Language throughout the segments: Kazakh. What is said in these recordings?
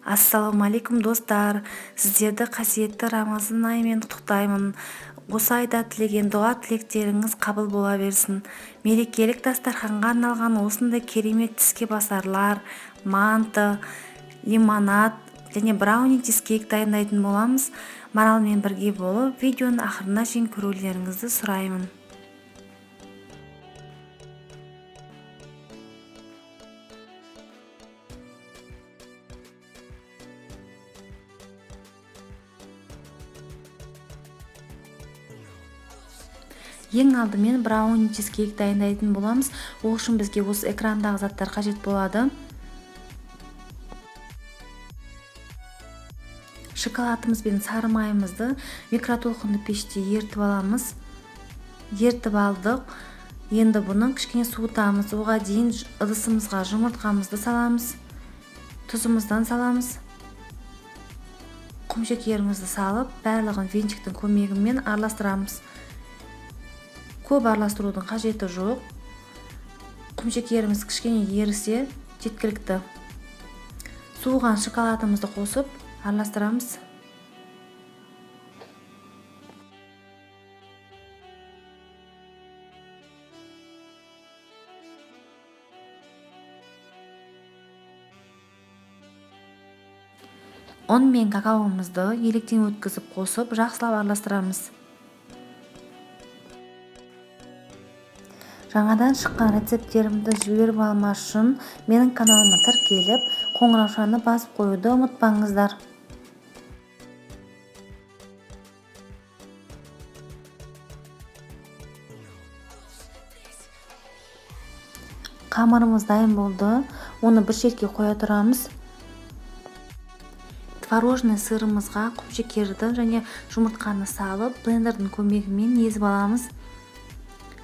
Ассалаумалейкум достар, сіздерді қасиетті Рамазан айымен құттықтаймын. Осы айда тілеген дұға тілектеріңіз қабыл бола берсін. Мерекелік дастарханға арналған осындай керемет тіске басарлар, манты, лимонад және брауни чизкейк дайындайтын боламыз. Маралмен бірге болып, видеоны ақырына шейін көрулеріңізді сұраймын. Ең алдымен брауни чизкейк дайындайтын боламыз. Ол үшін бізге осы экрандағы заттар қажет болады. Шоколадымыз бен сары майымызды микротолқынды пеште ертіп аламыз. Ертіп алдық. Енді бұны кішкене суытамыз. Оған дейін ыдысымызға жұмыртқамызды саламыз. Тұзымыздан саламыз. Құмшекерімізді салып, барлығын венчиктің көмегімен араластырамыз. Көп араластырудың қажеті жоқ. Құмшекеріміз кішкене ерісе жеткілікті. Суыған шоколадымызды қосып араластырамыз. ұн мен какаомызды електен өткізіп қосып жақсылап араластырамыз. Жаңадан шыққан рецепттерімді жіберіп алмас үшін менің каналыма тіркеліп, қоңыраушаны басып қоюды ұмытпаңыздар. Қамырымыз дайын болды. Оны бір шетке қоя тұрамыз. Творожный сырымызға құмшекерді және жұмыртқаны салып, блендердің көмегімен езіп аламыз.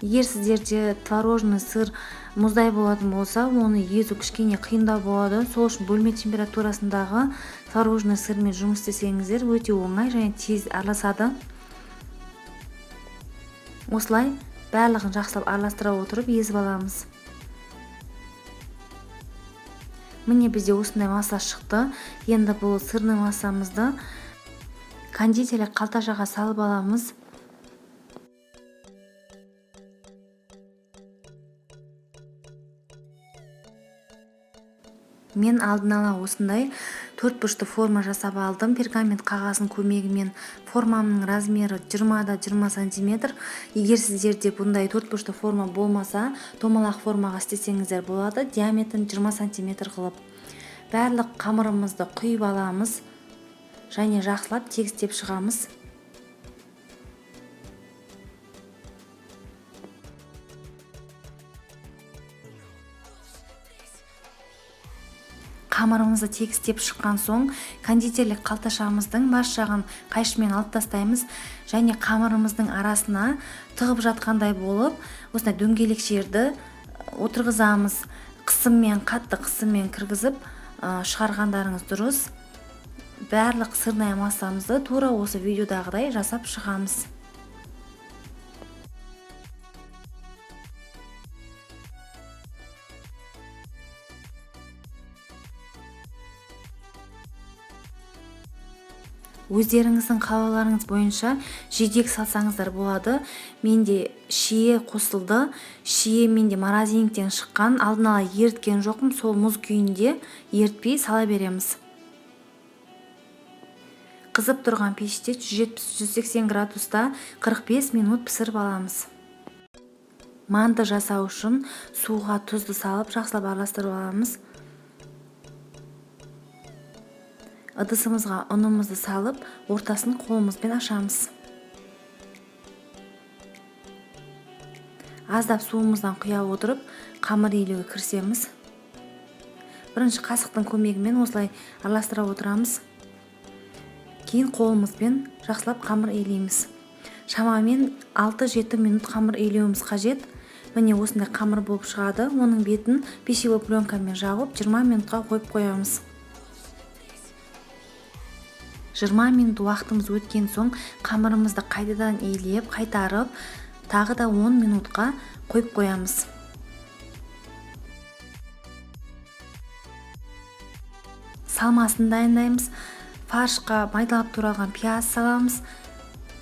Егер сіздерде творожный сыр мұздай болатын болса, оны езу кішкене қиындау болады. Сол үшін бөлме температурасындағы творожный сырмен жұмыс істесеңіздер өте оңай және тез араласады. Осылай барлығын жақсылап араластыра отырып езіп аламыз. Міне бізде осындай масса шықты. Енді бұл сырный массамызды кондитерлік қалташаға салып аламыз. Мен алдын ала осындай төртбұрышты форма жасап алдым. Пергамент қағазын көмегімен. Формамның размері 20-20 см. Егер сіздерде бұндай төртбұрышты форма болмаса, томалақ формаға істесеңіздер болады. Диаметрін 20 см қылып. Барлық қамырымызды құйып аламыз және жақсылап тегістеп шығамыз. Қамырымызды тегістеп шыққан соң, кондитерлік қалташамыздың бас жағын қайшымен алып тастаймыз және қамырымыздың арасына тығып жатқандай болып, осындай дөңгелек жерді отырғызамыз. Қатты қысыммен кіргізіп шығарғандарыңыз дұрыс. Барлық сырный массамызды тура осы видеодағыдай жасап шығамыз. Өздеріңіздің қалауларыңыз бойынша жидек салсаңыздар болады. Менде шие қосылды. Шие менде морозилниктен шыққан, алдын ала ерткен жоқпын. Сол мұз күйінде ертпей сала береміз. Қызып тұрған пеште 170-180 градуста 45 минут пісіріп аламыз. Манты жасау үшін суға тұзды салып жақсылап араластырып аламыз. Ыдысымызға ұнымызды салып, ортасын қолымызбен ашамыз. Аздап суымыздан құя отырып, қамыр илеуге кірісеміз. Бірінші қасықтың көмегімен осылай араластыра отырамыз. Кейін қолымызбен жақсылап қамыр илейміз. Шамамен 6-7 минут қамыр илеуіміз қажет. Міне осындай қамыр болып шығады. Оның бетін пищевой пленкамен жауып 20 минутқа қойып қоямыз. 20 минут уақытымыз өткен соң қамырымызды қайтадан илеп, қайтарып, тағы да 10 минутқа қойып қоямыз. Салмасын дайындаймыз. Фаршқа майдалап туралған пияз саламыз.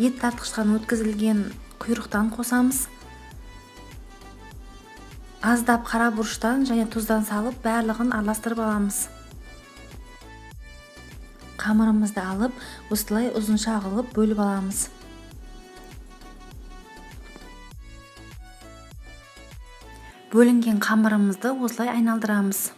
Ет тартқыштан өткізілген құйрықтан қосамыз. Аздап қара бұрыштан және тұздан салып, барлығын араластырып аламыз. Қамырымызды алып, осылай ұзынша қылып бөліп аламыз. Бөлінген қамырымызды осылай айналдырамыз.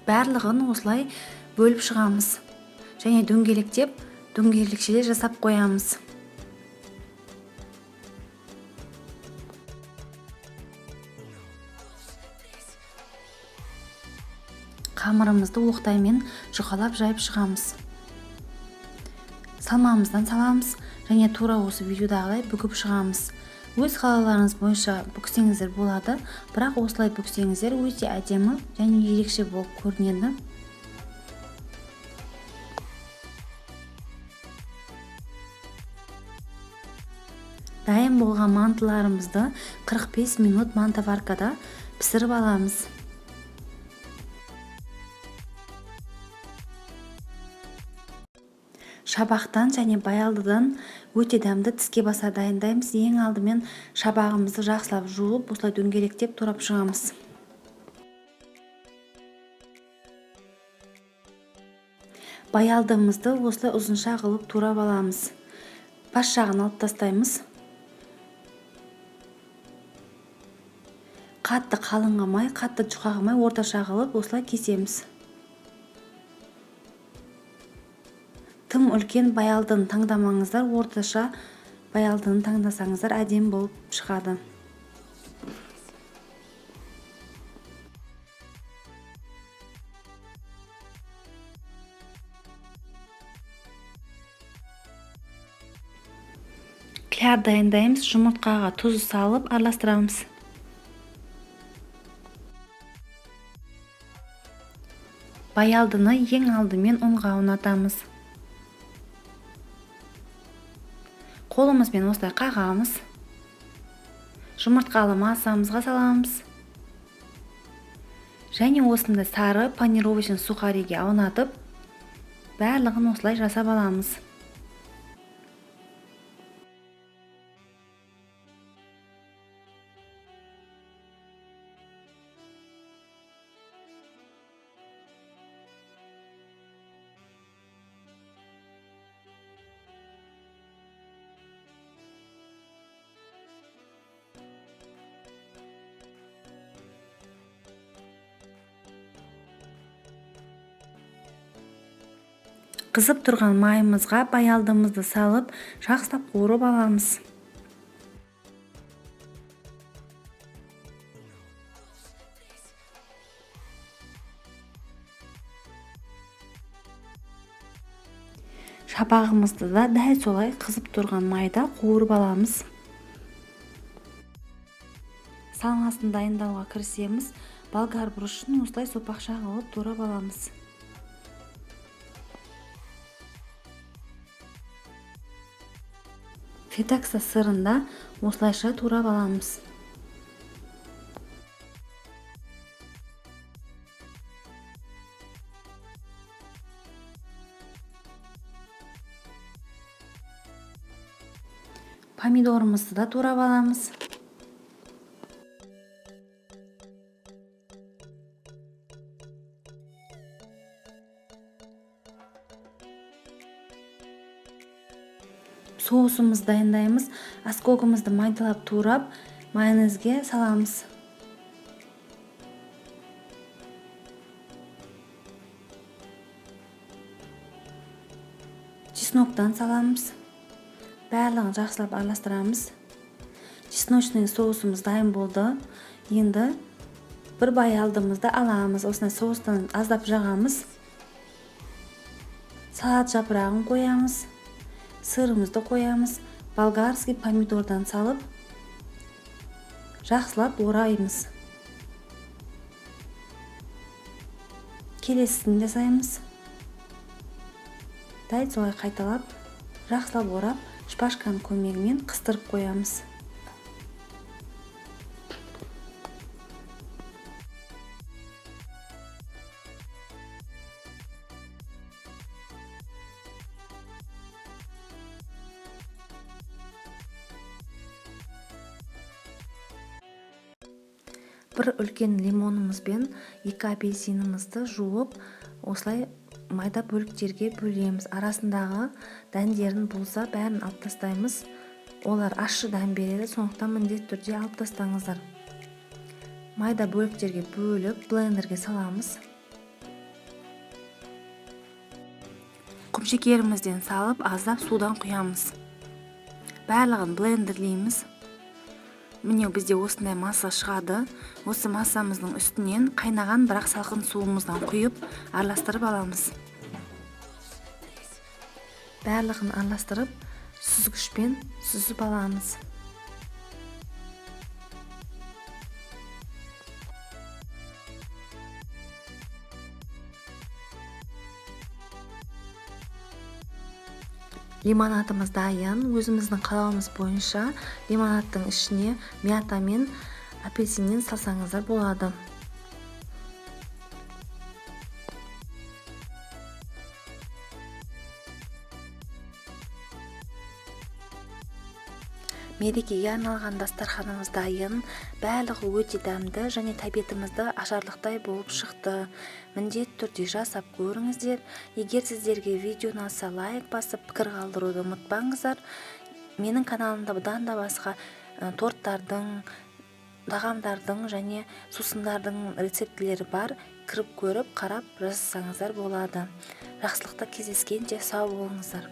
Барлығын осылай бөліп шығамыз. Және дөңгелектеп, дөңгелекшелер жасап қоямыз. Қамырымызды оқтаймен жұқалап жайып шығамыз. Салмамыздан саламыз және тура осы видеодағыдай бүгіп шығамыз. Өз қалаларыңыз бойынша бүксеңіздер болады, бірақ осылай бүксеңіздер өте әдемі және ерекше болып көрінеді. Дайын болған мантыларымызды 45 минут мантоваркада пісіріп аламыз. Шабақтан және баялдыдан өте дәмді тіске баса дайындаймыз. Ең алдымен шабағымызды жақсылап жуып, осылай дөңгелектеп турап шығамыз. Баялдымызды осылай ұзынша қылып турап аламыз. Бас жағын алып тастаймыз. Қатты қалың қылмай, қатты жұқа қылмай, орташа қылып осылай кесеміз. Тым үлкен баялдыны таңдамаңыздар, орташа баялдыны таңдасаңыздар әдемі болып шығады. Кляр дайындаймыз. Жұмыртқаға тұз салып араластырамыз. Баялдыны ең алдымен ұнға аунатамыз. Қолымызбен осылай қағамыз. Жұмыртқалы массамызға саламыз. Және осында сары панировочный сухариге аунатып, барлығын осылай жасап аламыз. Қызып тұрған майымызға баялдымызды салып, жақсылап қуырып аламыз. Шабағымызды да дәл солай қызып тұрған майда қуырып аламыз. Салмасын дайындауға кірісеміз. Болгар бұрышын осылай сопақша қылып турап аламыз. Фетакса сырында осылайша турап аламыз. Помидорымызды да турап аламыз. Соусымызды дайындаймыз. Оскогымызды майдалап турап, майонезге саламыз. Чесноктан саламыз. Барлығын жақсылап араластырамыз. Чесночный соусымыз дайын болды. Енді бір баялдымызды аламыз. Осындай соустан аздап жағамыз. Салат жапырағын қоямыз. Сырымызды қоямыз. Болгарский помидордан салып, жақсылап ораймыз. Келесісін жасаймыз. Дәл солай қайталап, жақсылап орап, шпажканың көмегімен қыстырып қоямыз. Бір үлкен лимонымызбен 2 апельсинімізді жуып, осылай майда бөліктерге бөлеміз. Арасындағы дәндерін болса бәрін алып тастаймыз. Олар ащы дәм береді, сондықтан міндетті түрде алып тастаңыздар. Майда бөліктерге бөліп, блендерге саламыз. Құмшекерімізден салып, аздап судан құямыз. Барлығын блендерлейміз. Міне бізде осындай масса шығады. Осы массамыздың үстінен қайнаған бірақ салқын суымыздан құйып, араластырып аламыз. Барлығын араластырып, сүзгішпен сүзіп аламыз. Лимонадымыз дайын. Өзіміздің қалауымыз бойынша лимонадтың ішіне мята мен апельсиннен салсаңыздар болады. Мерекеге арналған дастарханымыз дайын. Барлығы өте дәмді және тәбетімізді ашарлықтай болып шықты. Міндетті түрде жасап көріңіздер. Егер сіздерге видео ұнаса, лайк басып, пікір қалдыруды ұмытпаңыздар. Менің каналымда бұдан да басқа торттардың, тағамдардың және сусындардың рецептілері бар. Кіріп көріп, қарап жасасаңыздар болады. Жақсылықта кездескенше сау болыңыздар.